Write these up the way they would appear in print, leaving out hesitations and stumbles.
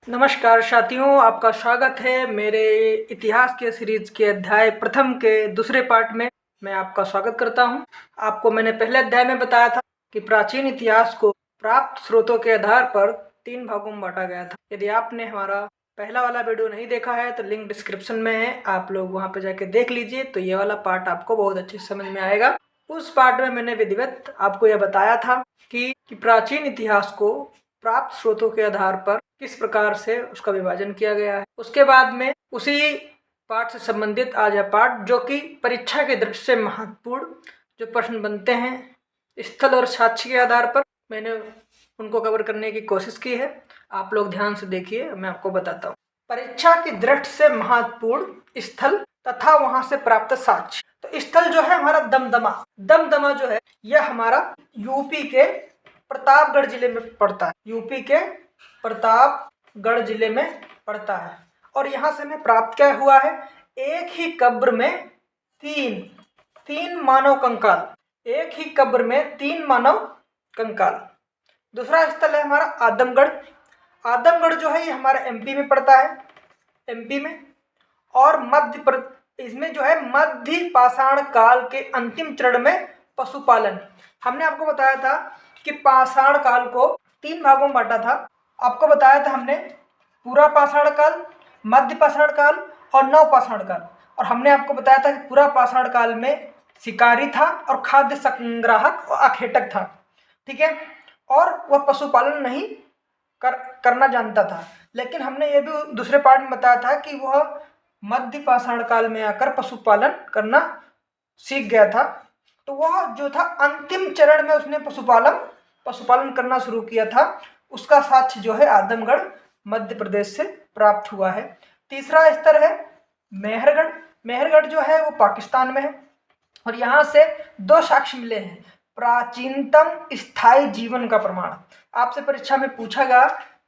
नमस्कार साथियों, आपका स्वागत है मेरे इतिहास के सीरीज के अध्याय प्रथम के दूसरे पार्ट में। मैं आपका स्वागत करता हूं। आपको मैंने पहले अध्याय में बताया था कि प्राचीन इतिहास को प्राप्त स्रोतों के आधार पर 3 भागों में बांटा गया था। यदि आपने हमारा पहला वाला वीडियो नहीं देखा है तो लिंक डिस्क्रिप्शन में है, आप लोग वहां पर जाके देख लीजिए, तो ये वाला पार्ट आपको बहुत अच्छे से समझ में आएगा। उस पार्ट में मैंने विधिवत आपको यह बताया था कि प्राचीन इतिहास को प्राप्त स्रोतों के आधार पर किस प्रकार से उसका विभाजन किया गया है। उसके बाद में उसी पाठ से संबंधित आज है पाठ, जो कि परीक्षा के दृष्टि से महत्वपूर्ण जो प्रश्न बनते हैं स्थल और साक्ष्य के आधार पर, मैंने उनको कवर करने की कोशिश की है। आप लोग ध्यान से देखिए, मैं आपको बताता हूँ। परीक्षा की दृष्टि से महत्वपूर्ण स्थल तथा वहां से प्राप्त साक्ष्य। तो स्थल जो है हमारा दमदमा जो है यह हमारा यूपी के प्रतापगढ़ जिले में पड़ता है। यूपी के प्रतापगढ़ जिले में पड़ता है और यहाँ से हमें प्राप्त क्या हुआ है, एक ही कब्र में तीन मानव कंकाल, एक ही कब्र में 3 मानव कंकाल। दूसरा स्थल है हमारा आदमगढ़। आदमगढ़ जो है ये हमारा एमपी में पड़ता है, एमपी में। और इसमें जो है मध्य पाषाण काल के अंतिम चरण में पशुपालन। हमने आपको बताया था कि पाषाण काल को 3 भागों में बांटा था। आपको बताया था हमने पूरा पाषाण काल, मध्य पाषाण काल और नव पाषाण काल। और हमने आपको बताया था कि पूरा पाषाण काल में शिकारी था और खाद्य संग्राहक और आखेटक था, ठीक है। और वह पशुपालन नहीं करना जानता था। लेकिन हमने ये भी दूसरे पार्ट में बताया था कि वह मध्य पाषाण काल में आकर पशुपालन करना सीख गया था। तो वह जो था अंतिम चरण में उसने पशुपालन करना शुरू किया था। उसका साक्ष्य जो है आदमगढ़ मध्य प्रदेश से प्राप्त हुआ है। तीसरा स्तर है मेहरगढ़। मेहरगढ़ जो है वो पाकिस्तान में है और यहाँ से 2 साक्ष्य मिले हैं। प्राचीनतम स्थायी जीवन का प्रमाण। आपसे परीक्षा में पूछा गया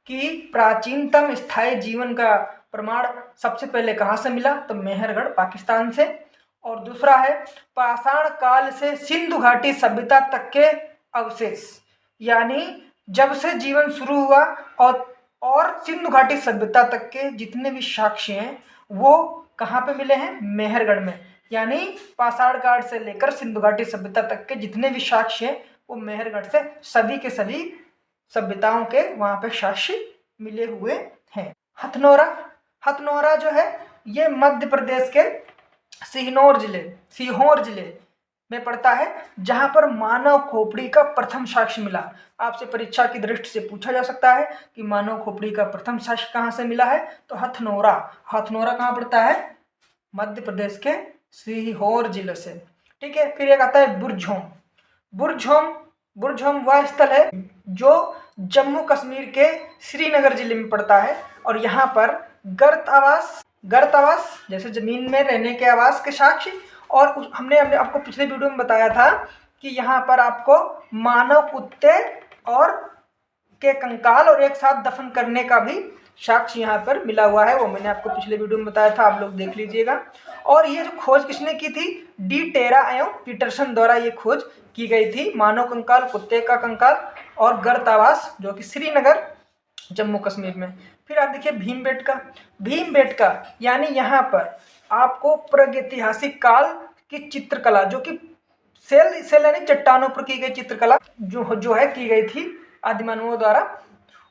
कि प्राचीनतम स्थायी जीवन का प्रमाण सबसे पहले कहाँ से मिला, तो मेहरगढ़ पाकिस्तान से। और दूसरा है पाषाण काल से सिंधु घाटी सभ्यता तक के अवशेष, यानी जब से जीवन शुरू हुआ और सिंधु घाटी सभ्यता तक के जितने भी साक्ष्य हैं वो कहाँ पे मिले हैं, मेहरगढ़ में। यानी पाषाण काल से लेकर सिंधु घाटी सभ्यता तक के जितने भी साक्ष्य हैं वो मेहरगढ़ से सभी के सभी सभ्यताओं के वहाँ पे साक्ष्य मिले हुए हैं। हथनोरा जो है ये मध्य प्रदेश के सीहोर जिले में पड़ता है, जहां पर मानव खोपड़ी का प्रथम साक्ष्य मिला। आपसे परीक्षा की दृष्टि से पूछा जा सकता है कि मानव खोपड़ी का प्रथम साक्ष्य कहां से मिला है, तो हथनोरा कहां पड़ता है, मध्य प्रदेश के सीहोर जिले से, ठीक है। फिर एक आता है बुरझोम वह स्थल है जो जम्मू कश्मीर के श्रीनगर जिले में पड़ता है और यहाँ पर गर्त आवास जैसे जमीन में रहने के आवास के साक्ष्य। और हमने आपको पिछले वीडियो में बताया था कि यहाँ पर आपको मानव कुत्ते और के कंकाल और एक साथ दफन करने का भी साक्ष्य यहाँ पर मिला हुआ है। वो मैंने आपको पिछले वीडियो में बताया था, आप लोग देख लीजिएगा। और ये जो खोज किसने की थी, डी टेरा एवं पीटरसन द्वारा ये खोज की गई थी। मानव कंकाल, कुत्ते का कंकाल और गर्त आवास जो कि श्रीनगर जम्मू कश्मीर में। फिर आप देखिए भीमबेटका यानी यहाँ पर आपको प्रागैतिहासिक काल की चित्रकला, जो कि सेल यानी चट्टानों पर की गई चित्रकला जो है की गई थी आदिमानवों द्वारा,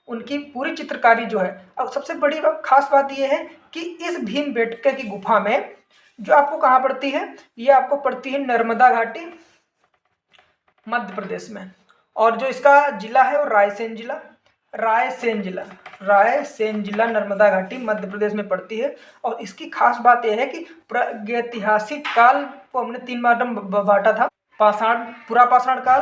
उनकी पूरी चित्रकारी जो है। अब सबसे बड़ी खास बात यह है कि इस भीमबेटका की गुफा में जो आपको कहाँ पड़ती है, ये आपको पड़ती है नर्मदा घाटी मध्य प्रदेश में। और जो इसका जिला है वो रायसेन जिला नर्मदा घाटी मध्य प्रदेश में पड़ती है। और इसकी खास बात यह है कि प्रागैतिहासिक काल को हमने 3 बार बांटा था। पूरा पाषाण काल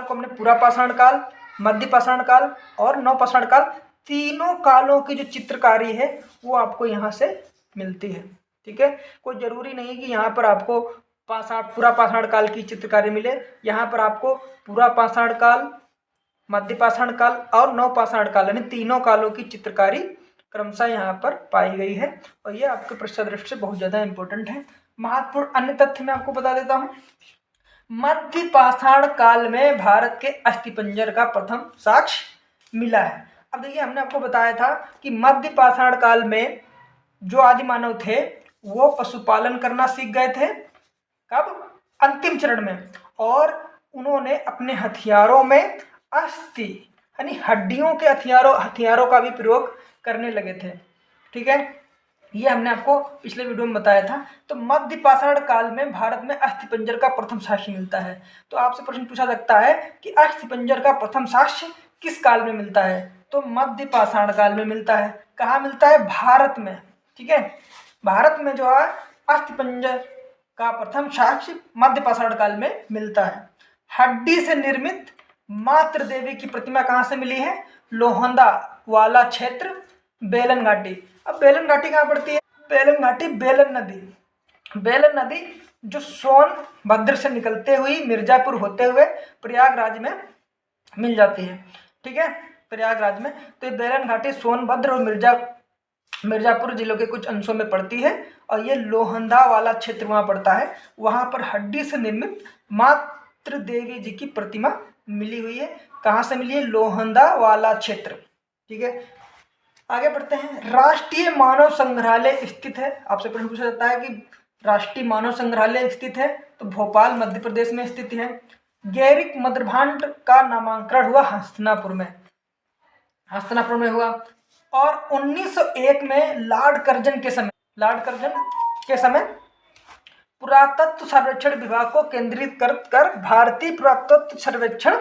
को हमने पूरा पाषाण काल, मध्य पाषाण काल और नव पाषाण काल, तीनों कालों की जो चित्रकारी है वो आपको यहाँ से मिलती है, ठीक है। कोई जरूरी नहीं कि यहाँ पर आपको पूरा पाषाण काल की चित्रकारी मिले। यहाँ पर आपको पूरा पाषाण काल, मध्य पाषाण काल और नव पाषाण काल यानी तीनों कालों की चित्रकारी क्रमशः यहाँ पर पाई गई है। और ये आपके परीक्षा दृष्टि से बहुत ज़्यादा इंपॉर्टेंट है। महत्वपूर्ण अन्य तथ्य मैं आपको बता देता हूँ। मध्य पाषाण काल में भारत के अस्थिपंजर का प्रथम साक्ष्य मिला है। अब देखिए, हमने आपको बताया था कि मध्य पाषाण काल में जो आदि मानव थे वो पशुपालन करना सीख गए थे। कब? अंतिम चरण में। और उन्होंने अपने हथियारों में अस्थि यानी हड्डियों के हथियारों का भी प्रयोग करने लगे थे। ठीक है, ये हमने आपको पिछले वीडियो में बताया था। तो मध्य पाषाण काल में भारत में अस्थिपंजर का प्रथम साक्ष्य मिलता है। तो आपसे प्रश्न पूछा सकता है कि अस्थिपंजर का प्रथम साक्ष्य किस काल में मिलता है? तो मध्य पाषाण काल में मिलता है। कहाँ मिलता है? भारत में। ठीक है, भारत में जो है अस्थिपंजर का प्रथम साक्ष्य मध्य पाषाण काल में मिलता है। हड्डी से निर्मित मातृ देवी की प्रतिमा कहाँ से मिली है? लोहंदा वाला क्षेत्र, बेलन घाटी। अब बेलन घाटी कहाँ पड़ती है? बेलन घाटी बेलन नदी जो सोनभद्र से निकलते हुई मिर्जापुर होते हुए प्रयागराज में मिल जाती है। ठीक है, प्रयागराज में। तो ये बेलन घाटी सोनभद्र और मिर्जापुर जिलों के कुछ अंशों में पड़ती है और ये लोहंदा वाला क्षेत्र वहाँ पड़ता है। वहाँ पर हड्डी से निर्मित मातृ देवी जी की प्रतिमा मिली हुई है। कहाँ से मिली है? लोहंदा वाला क्षेत्र। ठीक है, आगे बढ़ते हैं। राष्ट्रीय मानव संग्रहालय स्थित है। आपसे प्रश्न पूछा जाता है कि राष्ट्रीय मानव संग्रहालय स्थित है, तो भोपाल मध्य प्रदेश में स्थित है। गैरिक मृदभांड का नामांकन हुआ हस्तिनापुर में हुआ। और 1901 में लॉर्ड कर्जन के समय पुरातत्व सर्वेक्षण विभाग को केंद्रित कर भारतीय पुरातत्व सर्वेक्षण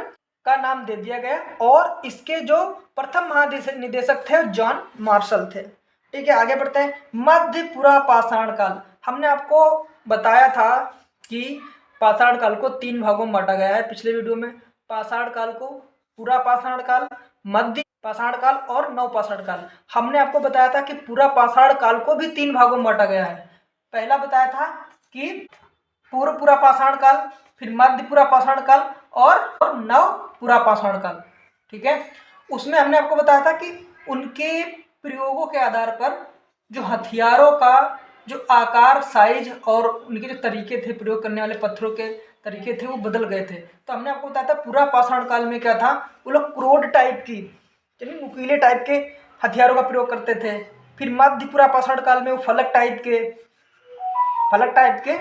का नाम दे दिया गया और इसके जो प्रथम महानिदेशक थे जॉन मार्शल थे। ठीक है, आगे बढ़ते हैं। मध्य पुरा पाषाण काल। हमने आपको बताया था कि पाषाण काल को 3 भागों में बांटा गया है पिछले वीडियो में। पाषाण काल को पुरा पाषाण काल, मध्य पाषाण काल और नव पाषाण काल। हमने आपको बताया था कि पूरा पाषाण काल को भी 3 भागों में बांटा गया है। पहला बताया था कि पूर्व पुरा पाषाण काल, फिर मध्य पुरा पाषाण काल और नव पुरा पाषाण काल। ठीक है, उसमें हमने आपको बताया था कि उनके प्रयोगों के आधार पर जो हथियारों का जो आकार, साइज और उनके जो तरीके थे, प्रयोग करने वाले पत्थरों के तरीके थे, वो बदल गए थे। तो हमने आपको बताया था पूरा पाषाण काल में क्या था, वो लोग क्रोड टाइप की यानी नुकीले टाइप के हथियारों का प्रयोग करते थे। फिर मध्य पुरा पाषाण काल में वो फलक टाइप के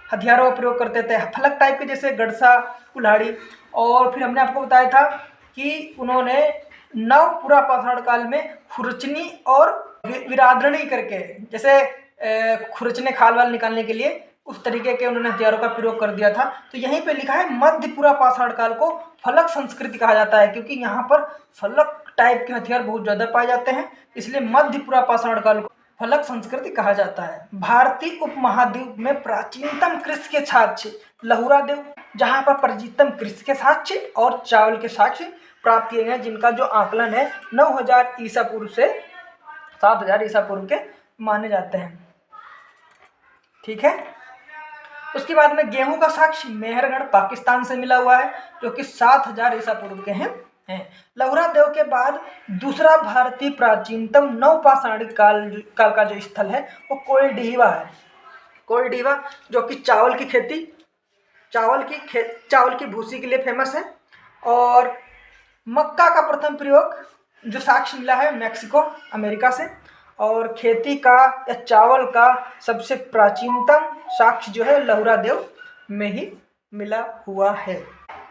हथियारों का प्रयोग करते थे, फलक टाइप के जैसे गड़सा, कुल्हाड़ी। और फिर हमने आपको बताया था कि उन्होंने नव पुरा पाषाण काल में खुरचनी और विरादरणी करके, जैसे खुरचने खाल वाल निकालने के लिए उस तरीके के उन्होंने हथियारों का प्रयोग कर दिया था। तो यहीं पे लिखा है मध्य पुरा पाषाण काल को फलक संस्कृति कहा जाता है, क्योंकि यहाँ पर फलक टाइप के हथियार बहुत ज़्यादा पाए जाते हैं, इसलिए मध्य पुरा पाषाण काल को फलक संस्कृति कहा जाता है। भारतीय उपमहाद्वीप में प्राचीनतम कृषि के साक्ष्य लहुरा देव, जहाँ पर प्राचीनतम कृषि के साक्ष्य और चावल के साक्ष्य प्राप्त किए गए, जिनका जो आकलन है 9000 ईसा पूर्व से 7000 ईसा पूर्व के माने जाते हैं। ठीक है, उसके बाद में गेहूं का साक्ष्य मेहरगढ़ पाकिस्तान से मिला हुआ है, जो कि 7000 ईसा पूर्व के हैं। लहुरा देव के बाद दूसरा भारतीय प्राचीनतम नव पाषाण काल का जो स्थल है वो कोइलडीवा है। कोइलडीवा जो कि चावल की भूसी के लिए फेमस है। और मक्का का प्रथम प्रयोग जो साक्ष्य मिला है मैक्सिको अमेरिका से। और खेती का या चावल का सबसे प्राचीनतम साक्ष्य जो है लहुरा देव में ही मिला हुआ है।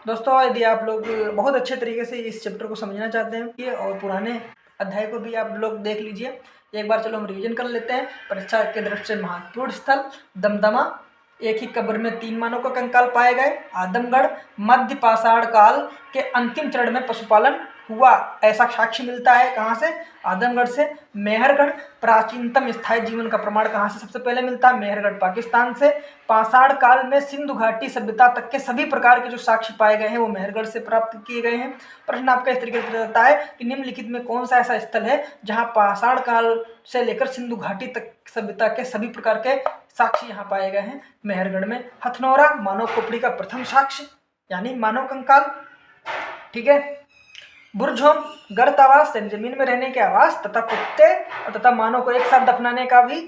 दोस्तों, यदि आप लोग बहुत अच्छे तरीके से इस चैप्टर को समझना चाहते हैं और पुराने अध्याय को भी आप लोग देख लीजिए, एक बार चलो हम रिवीजन कर लेते हैं। परीक्षा के दृष्टि से महत्वपूर्ण स्थल दमदमा, एक ही कब्र में 3 मानव का कंकाल पाए गए। आदमगढ़, मध्य पाषाण काल के अंतिम चरण में पशुपालन हुआ, ऐसा साक्ष्य मिलता है। कहाँ से? आदमगढ़ से। मेहरगढ़, प्राचीनतम स्थायी जीवन का प्रमाण कहाँ से सबसे पहले मिलता है? मेहरगढ़ पाकिस्तान से। पाषाण काल में सिंधु घाटी सभ्यता तक के सभी प्रकार के जो साक्ष्य पाए गए हैं वो मेहरगढ़ से प्राप्त किए गए हैं। प्रश्न आपका इस तरीके से रहता है कि निम्नलिखित में कौन सा ऐसा स्थल है जहाँ पाषाण काल से लेकर सिंधु घाटी तक सभ्यता के सभी प्रकार के साक्ष्य यहाँ पाए गए हैं? मेहरगढ़ में। हथनौरा, मानव खोपड़ी का प्रथम साक्ष्य यानी मानव कंकाल। ठीक है। बुर्जहोम, गर्त आवास यानी जमीन में रहने के आवास तथा कुत्ते तथा मानव को एक साथ दफनाने का भी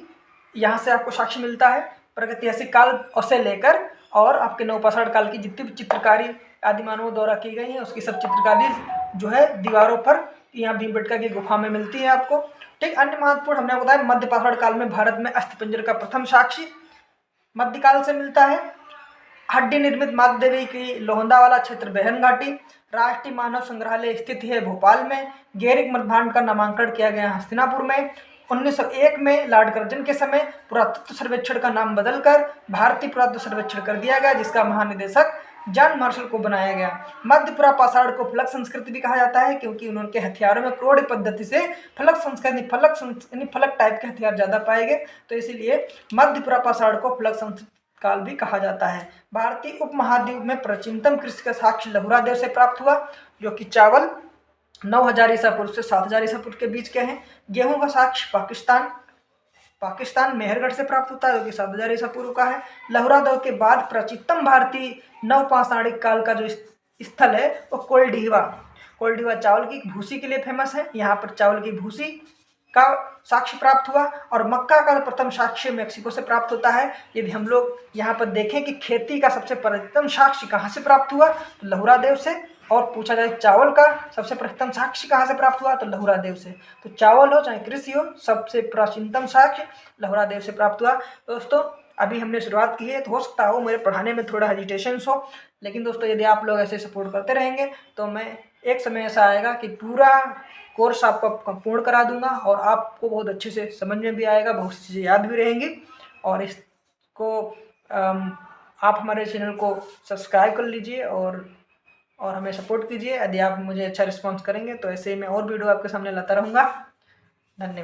यहाँ से आपको साक्ष्य मिलता है। प्रागैतिहासिक काल से लेकर और आपके नवपाषाण काल की जितनी भी चित्रकारी आदि मानवों द्वारा की गई है उसकी सब चित्रकारी जो है दीवारों पर यहाँ भीमबेटका की गुफा में मिलती है आपको। ठीक, अन्य महत्वपूर्ण हमने बताया मध्य पाषाण काल में भारत में अस्थिपंजर का प्रथम साक्ष्य मध्यकाल से मिलता है। हड्डी निर्मित माता देवी की लोहंदा वाला क्षेत्र बेहन घाटी। राष्ट्रीय मानव संग्रहालय स्थित है भोपाल में। गैरिक मृदभांड का नामांकन किया गया हस्तिनापुर में। 1901 में लॉर्ड कर्जन के समय पुरातत्व सर्वेक्षण का नाम बदलकर भारतीय पुरातत्व सर्वेक्षण कर दिया गया, जिसका महानिदेशक जॉन मार्शल को बनाया गया। मध्यपुरा पाषाण को फलक संस्कृति भी कहा जाता है, क्योंकि उनके हथियारों में क्रोढ़ पद्धति से फलक संस्कृति फलक टाइप के हथियार ज्यादा पाए गए, तो इसीलिए मध्यपुरा पाषाण को फलक संस्कृति काल भी कहा जाता है। भारतीय उपमहाद्वीप में प्राचीनतम कृषि का साक्ष्य लहुरा देव से प्राप्त हुआ, जो कि चावल 9000 ईसा पूर्व से 7000 ईसा पूर्व के बीच के हैं। गेहूं का साक्ष्य पाकिस्तान मेहरगढ़ से प्राप्त होता है, जो कि 7000 ईसा पूर्व का है। लहुरा देव के बाद प्राचीनतम भारतीय नवपाषाणिक काल का जो स्थल है वो कोलडीवा चावल की भूसी के लिए फेमस है। यहाँ पर चावल की भूसी का साक्ष्य प्राप्त हुआ। और मक्का का प्रथम साक्ष्य मेक्सिको से प्राप्त होता है। यदि हम लोग यहाँ पर देखें कि खेती का सबसे प्रथम साक्ष्य कहाँ से प्राप्त हुआ, तो लहुरा देव से। और पूछा जाए चावल का सबसे प्रथम साक्ष्य कहाँ से प्राप्त हुआ, तो लहुरा देव से। तो चावल हो चाहे कृषि हो, सबसे प्राचीनतम साक्ष्य लहुरा देव से प्राप्त हुआ। दोस्तों अभी हमने शुरुआत की है, तो हो सकता हो मेरे पढ़ाने में थोड़ा हेजिटेशन हो, लेकिन दोस्तों यदि आप लोग ऐसे सपोर्ट करते रहेंगे तो मैं एक समय ऐसा आएगा कि पूरा कोर्स आपको पूर्ण करा दूंगा और आपको बहुत अच्छे से समझ में भी आएगा, बहुत सी चीज़ें याद भी रहेंगी। और इसको आप हमारे चैनल को सब्सक्राइब कर लीजिए और हमें सपोर्ट कीजिए। यदि आप मुझे अच्छा रिस्पॉन्स करेंगे तो ऐसे ही मैं और वीडियो आपके सामने लाता रहूँगा। धन्यवाद।